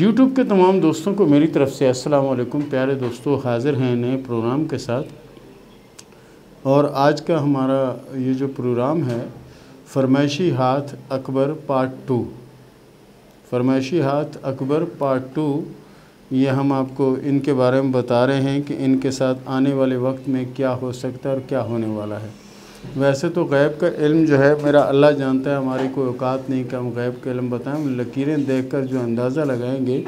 YouTube के तमाम दोस्तों को मेरी तरफ़ से अस्सलाम वालेकुम। प्यारे दोस्तों, हाज़िर हैं नए प्रोग्राम के साथ। और आज का हमारा ये जो प्रोग्राम है फरमाइशी हाथ अकबर पार्ट 2। फरमाइशी हाथ अकबर पार्ट 2, ये हम आपको इनके बारे में बता रहे हैं कि इनके साथ आने वाले वक्त में क्या हो सकता है और क्या होने वाला है। वैसे तो गैब का इल्म जो है मेरा अल्लाह जानता है, हमारी कोई औकात नहीं कि हम गैब का इल्म बताएं। लकीरें देखकर जो अंदाज़ा लगाएंगे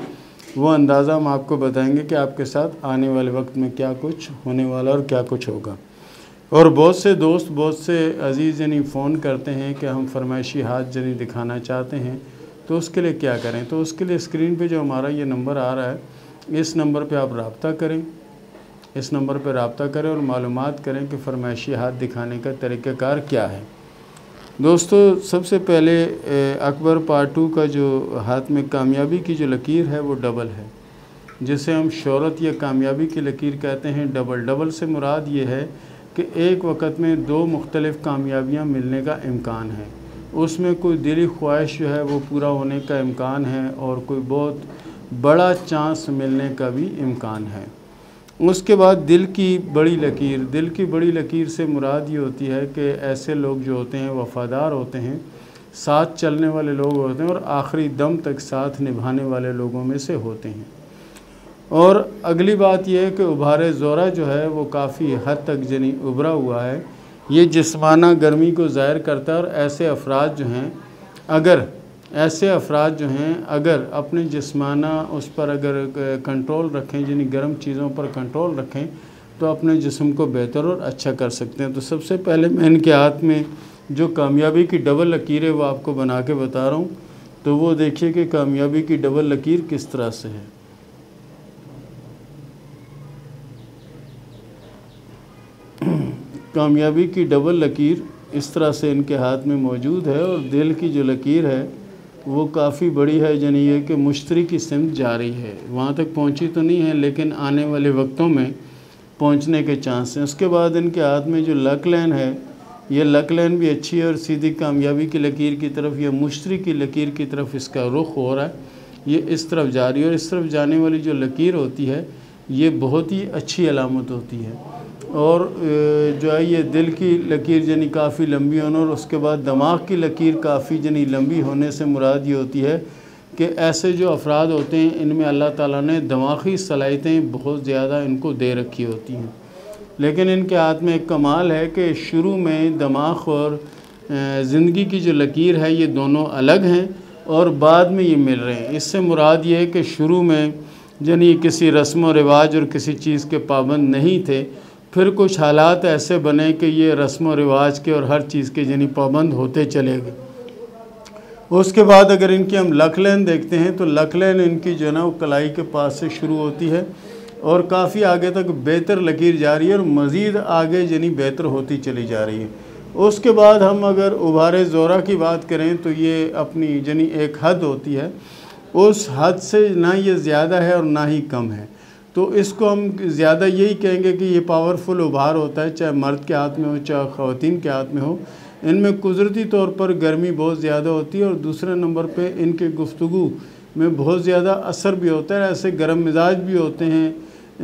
वो अंदाज़ा हम आपको बताएंगे कि आपके साथ आने वाले वक्त में क्या कुछ होने वाला और क्या कुछ होगा। और बहुत से दोस्त, बहुत से अज़ीज़ यानी फ़ोन करते हैं कि हम फरमाइशी हाथ जनी दिखाना चाहते हैं, तो उसके लिए क्या करें। तो उसके लिए स्क्रीन पे जो हमारा ये नंबर आ रहा है, इस नंबर पे आप रब्ता करें, इस नंबर पर रब्ता करें और मालूमात करें कि फरमाइशी हाथ दिखाने का तरीक़ाकार क्या है। दोस्तों, सबसे पहले अकबर पार्ट 2 का जो हाथ में कामयाबी की जो लकीर है वो डबल है, जिसे हम शोहरत या कामयाबी की लकीर कहते हैं। डबल से मुराद ये है कि एक वक्त में दो मुख्तलिफ़ कामयाबियाँ मिलने का इम्कान है। उसमें कोई दिली ख्वाहिश जो है वो पूरा होने का इम्कान है और कोई बहुत बड़ा चांस मिलने का भी इम्कान है। उसके बाद दिल की बड़ी लकीर से मुराद ये होती है कि ऐसे लोग जो होते हैं वफ़ादार होते हैं, साथ चलने वाले लोग होते हैं और आखिरी दम तक साथ निभाने वाले लोगों में से होते हैं। और अगली बात यह है कि उभारे ज़ोरा जो है वो काफ़ी हद तक जनी उभरा हुआ है। ये जिस्माना गर्मी को ज़ाहिर करता है और ऐसे अफराद जो हैं अगर अपने जिस्माना उस पर अगर कंट्रोल रखें, यानी गर्म चीज़ों पर कंट्रोल रखें, तो अपने जिस्म को बेहतर और अच्छा कर सकते हैं। तो सबसे पहले मैं इनके हाथ में जो कामयाबी की डबल लकीर है वो आपको बना के बता रहा हूँ। तो वो देखिए कि कामयाबी की डबल लकीर किस तरह से है। कामयाबी की डबल लकीर इस तरह से इनके हाथ में मौजूद है। और दिल की जो लकीर है वो काफ़ी बड़ी है, यानी ये कि मुश्तरी की सिमत जा रही है। वहाँ तक पहुँची तो नहीं है लेकिन आने वाले वक्तों में पहुँचने के चांस हैं। उसके बाद इनके हाथ में जो लक लाइन है, ये लक लाइन भी अच्छी है और सीधी कामयाबी की लकीर की तरफ या मुश्तरी की लकीर की तरफ इसका रुख हो रहा है। ये इस तरफ जा रही है और इस तरफ जाने वाली जो लकीर होती है ये बहुत ही अच्छी अलामत होती है। और जो है ये दिल की लकीर यानी काफ़ी लंबी होना और उसके बाद दिमाग की लकीर काफ़ी यानी लंबी होने से मुराद ये होती है कि ऐसे जो अफराद होते हैं इनमें अल्लाह ताला ने दिमागी सलाहियतें बहुत ज़्यादा इनको दे रखी होती हैं। लेकिन इनके हाथ में एक कमाल है कि शुरू में दिमाग और ज़िंदगी की जो लकीर है ये दोनों अलग हैं और बाद में ये मिल रहे हैं। इससे मुराद ये है कि शुरू में यानी किसी रस्म व रिवाज और किसी चीज़ के पाबंद नहीं थे, फिर कुछ हालात ऐसे बने कि ये रस्म व रिवाज के और हर चीज़ के यानी पाबंद होते चले गए। उसके बाद अगर इनकी हम लक लाइन देखते हैं तो लक लाइन इनकी जो है ना वो कलाई के पास से शुरू होती है और काफ़ी आगे तक बेहतर लकीर जा रही है और मज़ीद आगे यानी बेहतर होती चली जा रही है। उसके बाद हम अगर उभारे ज़ोरा की बात करें तो ये अपनी यानी एक हद होती है, उस हद से ना ये ज़्यादा है और ना ही कम है। तो इसको हम ज़्यादा यही कहेंगे कि ये पावरफुल उभार होता है, चाहे मर्द के हाथ में हो चाहे ख़वातीन के हाथ में हो। इनमें कुदरती तौर पर गर्मी बहुत ज़्यादा होती है और दूसरे नंबर पे इनके गुफ्तगू में बहुत ज़्यादा असर भी होता है। ऐसे गर्म मिजाज भी होते हैं,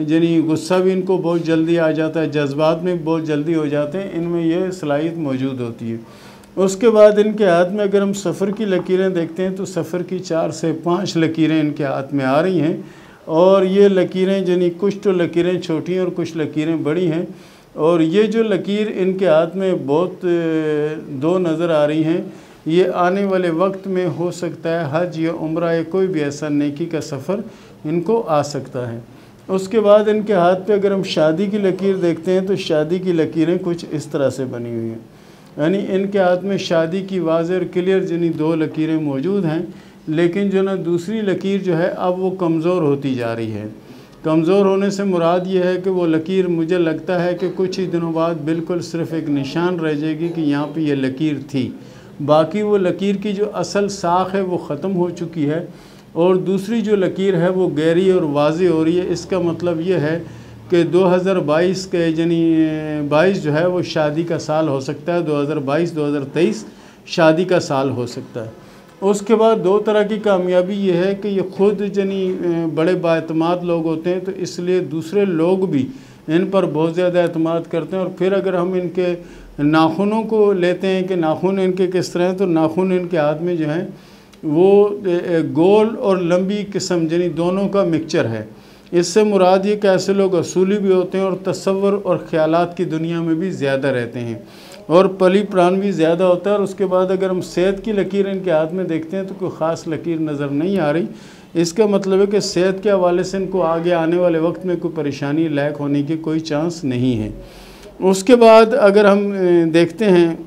यानी गुस्सा भी इनको बहुत जल्दी आ जाता है, जज्बात में बहुत जल्दी हो जाते हैं, इनमें यह सलाहियत मौजूद होती है। उसके बाद इनके हाथ में अगर हम सफ़र की लकीरें देखते हैं तो सफ़र की 4 से 5 लकीरें इनके हाथ में आ रही हैं। और ये लकीरें यानी कुछ तो लकीरें छोटी हैं और कुछ लकीरें बड़ी हैं। और ये जो लकीर इनके हाथ में बहुत दो नज़र आ रही हैं, ये आने वाले वक्त में हो सकता है हज या उम्रा या कोई भी ऐसा नेकी का सफ़र इनको आ सकता है। उसके बाद इनके हाथ पे अगर हम शादी की लकीर देखते हैं तो शादी की लकीरें कुछ इस तरह से बनी हुई हैं, यानी इनके हाथ में शादी की वाज़ेह और क्लियर यानी 2 लकीरें मौजूद हैं। लेकिन जो ना दूसरी लकीर जो है अब वो कमज़ोर होती जा रही है। कमज़ोर होने से मुराद ये है कि वो लकीर मुझे लगता है कि कुछ ही दिनों बाद बिल्कुल सिर्फ़ एक निशान रह जाएगी कि यहाँ पे ये लकीर थी। बाकी वो लकीर की जो असल साख है वो ख़त्म हो चुकी है और दूसरी जो लकीर है वो गहरी और वाज़ेह हो रही है। इसका मतलब ये है कि 2022 के यानी 22 जो है वो शादी का साल हो सकता है, 2022-2023 शादी का साल हो सकता है। उसके बाद दो तरह की कामयाबी ये है कि ये खुद जनी बड़े बाएतमाद लोग होते हैं, तो इसलिए दूसरे लोग भी इन पर बहुत ज़्यादा एतमाद करते हैं। और फिर अगर हम इनके नाखूनों को लेते हैं कि नाखून इनके किस तरह हैं, तो नाखून इनके हाथ में जो हैं वो गोल और लंबी किस्म यानी दोनों का मिक्सचर है। इससे मुराद ये कि ऐसे लोग असूली भी होते हैं और तसव्वुर और ख़यालात की दुनिया में भी ज़्यादा रहते हैं और पली प्राण भी ज़्यादा होता है। और उसके बाद अगर हम सेहत की लकीर इनके हाथ में देखते हैं तो कोई ख़ास लकीर नज़र नहीं आ रही। इसका मतलब है कि सेहत के हवाले से इनको आगे आने वाले वक्त में कोई परेशानी लायक होने की कोई चांस नहीं है। उसके बाद अगर हम देखते हैं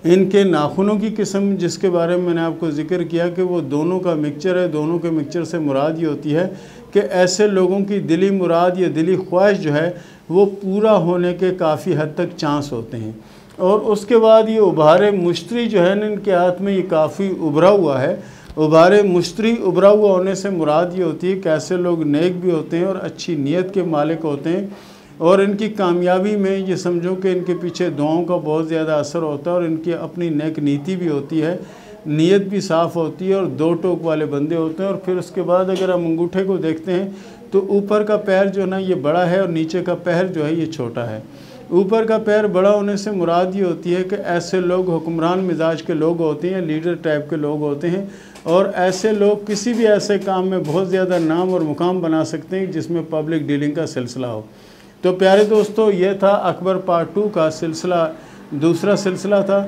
इनके नाखूनों की किस्म, जिसके बारे में मैंने आपको ज़िक्र किया कि वो दोनों का मिक्सचर है। दोनों के मिक्सचर से मुराद ये होती है कि ऐसे लोगों की दिली मुराद या दिली ख्वाहिश जो है वो पूरा होने के काफ़ी हद तक चांस होते हैं। और उसके बाद ये उभारे मुश्तरी जो है ना इनके हाथ में ये काफ़ी उभरा हुआ है। उभारे मुश्तरी उभरा हुआ होने से मुराद ये होती है कि ऐसे लोग नेक भी होते हैं और अच्छी नीयत के मालिक होते हैं और इनकी कामयाबी में ये समझो कि इनके पीछे दुआओं का बहुत ज़्यादा असर होता है और इनकी अपनी नेक नीति भी होती है, नीयत भी साफ़ होती है और दो टोक वाले बंदे होते हैं। और फिर उसके बाद अगर हम अंगूठे को देखते हैं तो ऊपर का पैर जो है ना ये बड़ा है और नीचे का पैर जो है ये छोटा है। ऊपर का पैर बड़ा होने से मुराद ये होती है कि ऐसे लोग हुक्मरान मिजाज के लोग होते हैं, लीडर टाइप के लोग होते हैं और ऐसे लोग किसी भी ऐसे काम में बहुत ज़्यादा नाम और मुकाम बना सकते हैं जिसमें पब्लिक डीलिंग का सिलसिला हो। तो प्यारे दोस्तों, ये था अकबर पार्ट 2 का सिलसिला, दूसरा सिलसिला था।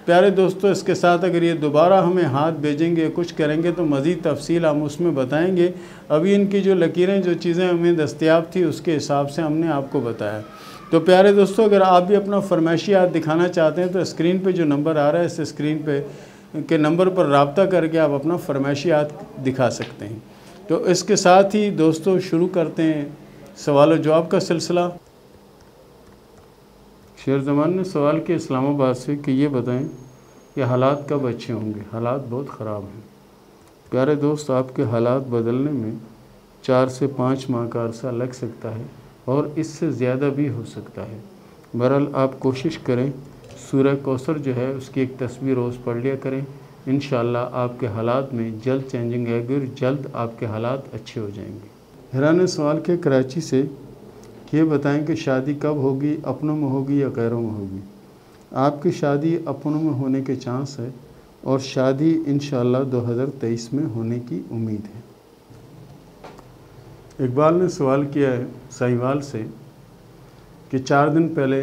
प्यारे दोस्तों, इसके साथ अगर ये दोबारा हमें हाथ भेजेंगे, कुछ करेंगे तो मज़ीद तफसील हम उसमें बताएंगे। अभी इनकी जो लकीरें, जो चीज़ें हमें दस्तयाब थी उसके हिसाब से हमने आपको बताया। तो प्यारे दोस्तों, अगर आप भी अपना फरमाइशी याद दिखाना चाहते हैं तो स्क्रीन पे जो नंबर आ रहा है, इस स्क्रीन पे के नंबर पर रब्ता करके आप अपना फरमाइशी याद दिखा सकते हैं। तो इसके साथ ही दोस्तों शुरू करते हैं सवाल और जवाब का सिलसिला। शेर ज़मान ने सवाल किया इस्लामाबाद से कि ये बताएं कि हालात कब अच्छे होंगे। हालात बहुत ख़राब हैं प्यारे दोस्त। आपके हालात बदलने में 4 से 5 माह का अरसा लग सकता है और इससे ज़्यादा भी हो सकता है। बहरहाल आप कोशिश करें, सूरह कौसर जो है उसकी एक तस्वीर रोज़ पढ़ लिया करें। इंशाअल्लाह आपके हालात में जल्द चेंजिंग आएगी और जल्द आपके हालात अच्छे हो जाएंगे। हिरा ने सवाल किया कराची से कि ये बताएं कि शादी कब होगी, अपनों में होगी या गैरों में होगी। आपकी शादी अपनों में होने के चांस है और शादी इंशाअल्लाह 2023 में होने की उम्मीद है। इकबाल ने सवाल किया है साहिवाल से कि 4 दिन पहले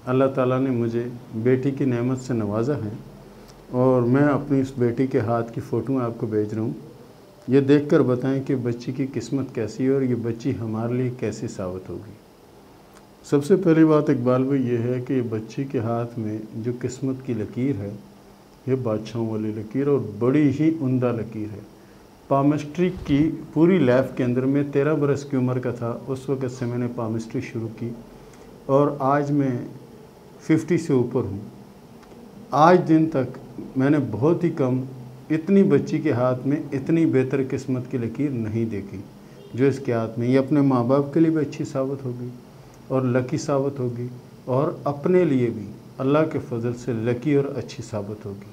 अल्लाह ताला ने मुझे बेटी की नेमत से नवाजा है और मैं अपनी इस बेटी के हाथ की फ़ोटो आपको भेज रहा हूँ। ये देखकर बताएं कि बच्ची की किस्मत कैसी है और ये बच्ची हमारे लिए कैसी साबित होगी। सबसे पहली बात इकबाल भाई ये है कि बच्ची के हाथ में जो किस्मत की लकीर है ये बादशाहों वाली लकीर और बड़ी ही उम्दा लकीर है। पामिस्ट्री की पूरी लाइफ के अंदर में 13 बरस की उम्र का था उस वक़्त से मैंने पामिस्ट्री शुरू की और आज मैं 50 से ऊपर हूँ। आज दिन तक मैंने बहुत ही कम इतनी बच्ची के हाथ में इतनी बेहतर किस्मत की लकीर नहीं देखी जो इसके हाथ में। ये अपने माँ बाप के लिए भी अच्छी साबित होगी और लकी साबित होगी और अपने लिए भी अल्लाह के फजल से लकी और अच्छी साबित होगी।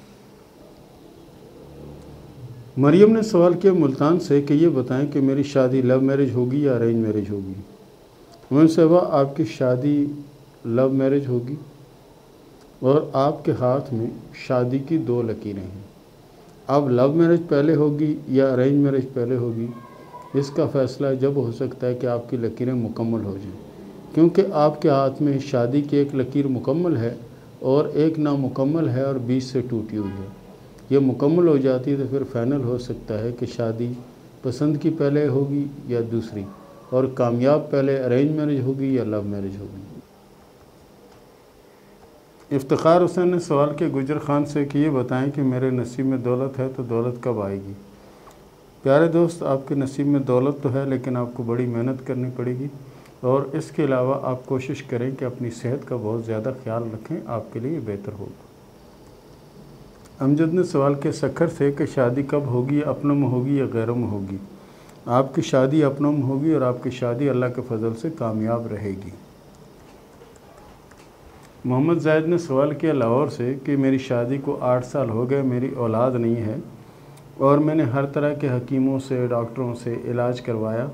मरियम ने सवाल किया मुल्तान से कि ये बताएं कि मेरी शादी लव मैरिज होगी या अरेंज मैरिज होगी। उनसे वह आपकी शादी लव मैरिज होगी और आपके हाथ में शादी की 2 लकीरें हैं। अब लव मैरिज पहले होगी या अरेंज मैरिज पहले होगी, इसका फ़ैसला जब हो सकता है कि आपकी लकीरें मुकम्मल हो जाएं, क्योंकि आपके हाथ में शादी की एक लकीर मुकम्मल है और एक नामुकम्मल है और बीच से टूटी हुई है। ये मुकम्मल हो जाती है तो फिर फ़ाइनल हो सकता है कि शादी पसंद की पहले होगी या दूसरी, और कामयाब पहले अरेंज मैरिज होगी या लव मैरिज होगी। इफ्तिखार हुसैन ने सवाल किया गुजर खान से कि ये बताएं कि मेरे नसीब में दौलत है तो दौलत कब आएगी। प्यारे दोस्त, आपके नसीब में दौलत तो है लेकिन आपको बड़ी मेहनत करनी पड़ेगी और इसके अलावा आप कोशिश करें कि अपनी सेहत का बहुत ज़्यादा ख्याल रखें, आपके लिए बेहतर होगा। अमजद ने सवाल किया सखर से कि शादी कब होगी, अपनों में होगी या गैरों में होगी। आपकी शादी अपनों में होगी और आपकी शादी अल्लाह के फजल से कामयाब रहेगी। मोहम्मद ज़ाहिद ने सवाल किया लाहौर से कि मेरी शादी को 8 साल हो गए, मेरी औलाद नहीं है और मैंने हर तरह के हकीमों से, डॉक्टरों से इलाज करवाया।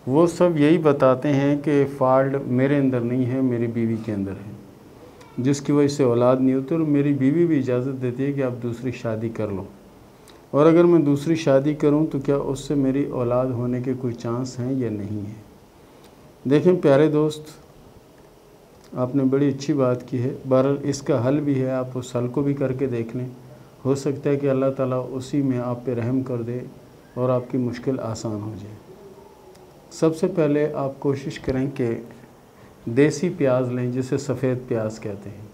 वो सब यही बताते हैं कि फ़ॉल्ट मेरे अंदर नहीं है, मेरी बीवी के अंदर है, जिसकी वजह से औलाद नहीं होती। और मेरी बीवी भी इजाज़त देती है कि आप दूसरी शादी कर लो, और अगर मैं दूसरी शादी करूं तो क्या उससे मेरी औलाद होने के कोई चांस हैं या नहीं है। देखें प्यारे दोस्त, आपने बड़ी अच्छी बात की है। बहरहाल इसका हल भी है, आप उस हल को भी करके देख लें। हो सकता है कि अल्लाह ताला उसी में आप पे रहम कर दे और आपकी मुश्किल आसान हो जाए। सबसे पहले आप कोशिश करें कि देसी प्याज लें, जिसे सफ़ेद प्याज कहते हैं।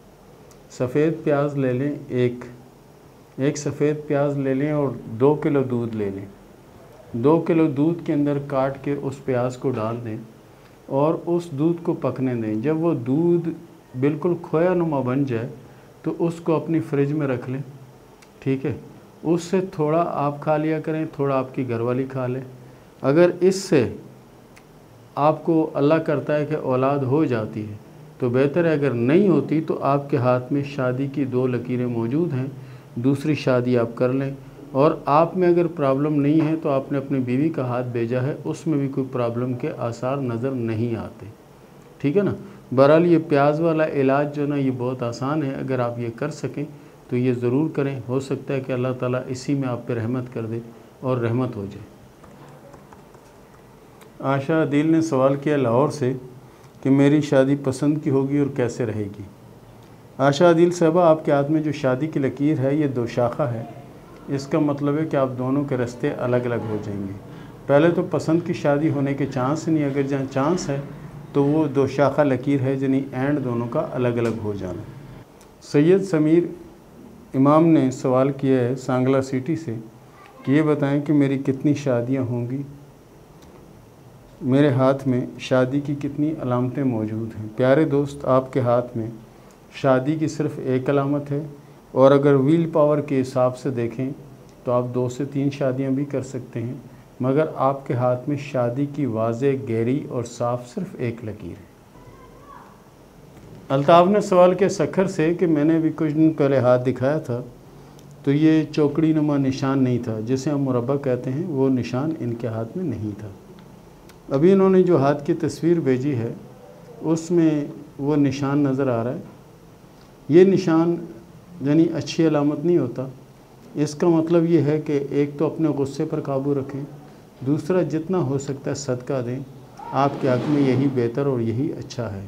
सफ़ेद प्याज ले लें, एक सफ़ेद प्याज ले लें और 2 किलो दूध ले लें। 2 किलो दूध के अंदर काट के उस प्याज को डाल दें और उस दूध को पकने दें। जब वो दूध बिल्कुल खोया नुमा बन जाए तो उसको अपनी फ्रिज में रख लें, ठीक है। उससे थोड़ा आप खा लिया करें, थोड़ा आपकी घरवाली खा ले। अगर इससे आपको अल्लाह करता है कि औलाद हो जाती है तो बेहतर है, अगर नहीं होती तो आपके हाथ में शादी की 2 लकीरें मौजूद हैं, दूसरी शादी आप कर लें। और आप में अगर प्रॉब्लम नहीं है तो आपने अपनी बीवी का हाथ भेजा है, उसमें भी कोई प्रॉब्लम के आसार नज़र नहीं आते, ठीक है ना। बहरहाल ये प्याज वाला इलाज जो ना, ये बहुत आसान है। अगर आप ये कर सकें तो ये ज़रूर करें। हो सकता है कि अल्लाह ताला इसी में आप पे रहमत कर दे और रहमत हो जाए। आशा दिल ने सवाल किया लाहौर से कि मेरी शादी पसंद की होगी और कैसे रहेगी। आशा दिल साहबा, आपके हाथ में जो शादी की लकीर है ये 2 शाखा है। इसका मतलब है कि आप दोनों के रास्ते अलग अलग हो जाएंगे। पहले तो पसंद की शादी होने के चांस नहीं, अगर जहाँ चांस है तो वो 2 शाखा लकीर है, यानी एंड दोनों का अलग अलग हो जाना। सैयद समीर इमाम ने सवाल किया है सांगला सिटी से कि ये बताएं कि मेरी कितनी शादियां होंगी, मेरे हाथ में शादी की कितनी अलामतें मौजूद हैं। प्यारे दोस्त, आपके हाथ में शादी की सिर्फ़ एक अलामत है, और अगर व्हील पावर के हिसाब से देखें तो आप 2 से 3 शादियां भी कर सकते हैं, मगर आपके हाथ में शादी की वाज़ेह, गहरी और साफ सिर्फ़ एक लकीर है। अल्ताफ़ ने सवाल किया सखर से कि मैंने भी कुछ दिन पहले हाथ दिखाया था तो ये चौकड़ी नुमा निशान नहीं था, जिसे हम मुरब्बा कहते हैं, वो निशान इनके हाथ में नहीं था। अभी इन्होंने जो हाथ की तस्वीर भेजी है उसमें वो निशान नज़र आ रहा है। ये निशान यानी अच्छी अलामत नहीं होता। इसका मतलब ये है कि एक तो अपने गुस्से पर काबू रखें, दूसरा जितना हो सकता है सदका दें। आपके हक़ में यही बेहतर और यही अच्छा है।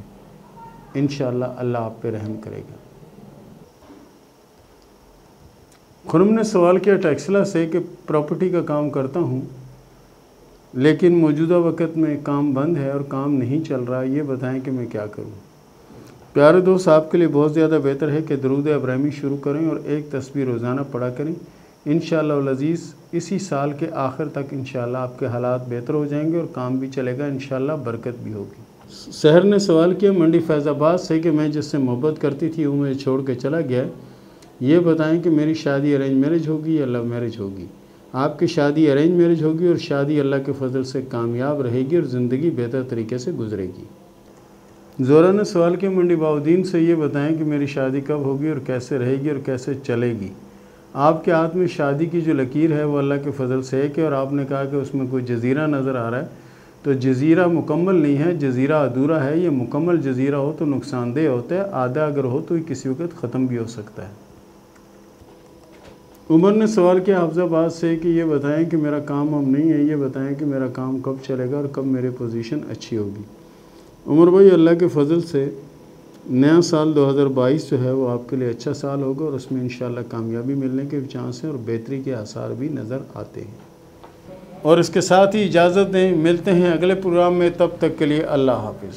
इंशाअल्लाह अल्लाह आप पे रहम करेगा। खुरम ने सवाल किया टैक्सला से कि प्रॉपर्टी का काम करता हूँ लेकिन मौजूदा वक़्त में काम बंद है और काम नहीं चल रहा, ये बताएं कि मैं क्या करूँ। प्यारे दोस्त, आपके लिए बहुत ज़्यादा बेहतर है कि दरूद इब्राहिमी शुरू करें और एक तस्बीह रोज़ाना पढ़ा करें। इंशाअल्लाह अज़ीज़ इसी साल के आखिर तक इंशाअल्लाह आपके हालात बेहतर हो जाएंगे और काम भी चलेगा, इंशाअल्लाह बरकत भी होगी। सहर ने सवाल किया मंडी फैज़ाबाद से कि मैं जिससे मोहब्बत करती थी वो मुझे छोड़ के चला गया, ये बताएं कि मेरी शादी अरेंज मैरिज होगी या लव मैरिज होगी। आपकी शादी अरेंज मैरिज होगी और शादी अल्लाह के फजल से कामयाब रहेगी और ज़िंदगी बेहतर तरीके से गुजरेगी। ज़ोरा ने सवाल किया मंडी बाउद्दीन से, ये बताएं कि मेरी शादी कब होगी और कैसे रहेगी और कैसे चलेगी। आपके हाथ में शादी की जो लकीर है वो अल्लाह के फजल से है कि, और आपने कहा कि उसमें कोई जज़ीरा नज़र आ रहा है, तो जज़ीरा मुकम्मल नहीं है, जज़ीरा अधूरा है। ये मुकम्मल जज़ीरा हो तो नुकसानदेह होता है, आधा अगर हो तो किसी वक्त ख़त्म भी हो सकता है। उमर ने सवाल किया हफ्ज़ाबाद से कि ये बताएं कि मेरा काम अब नहीं है, ये बताएं कि मेरा काम कब चलेगा और कब मेरी पोजीशन अच्छी होगी। उमर भाई, अल्लाह के फ़ज़ल से नया साल 2022 जो है वो आपके लिए अच्छा साल होगा और उसमें इंशाअल्लाह कामयाबी मिलने के चांस हैं और बेहतरी के आसार भी नज़र आते हैं। और इसके साथ ही इजाज़त दें, मिलते हैं अगले प्रोग्राम में, तब तक के लिए अल्लाह हाफ़िज़।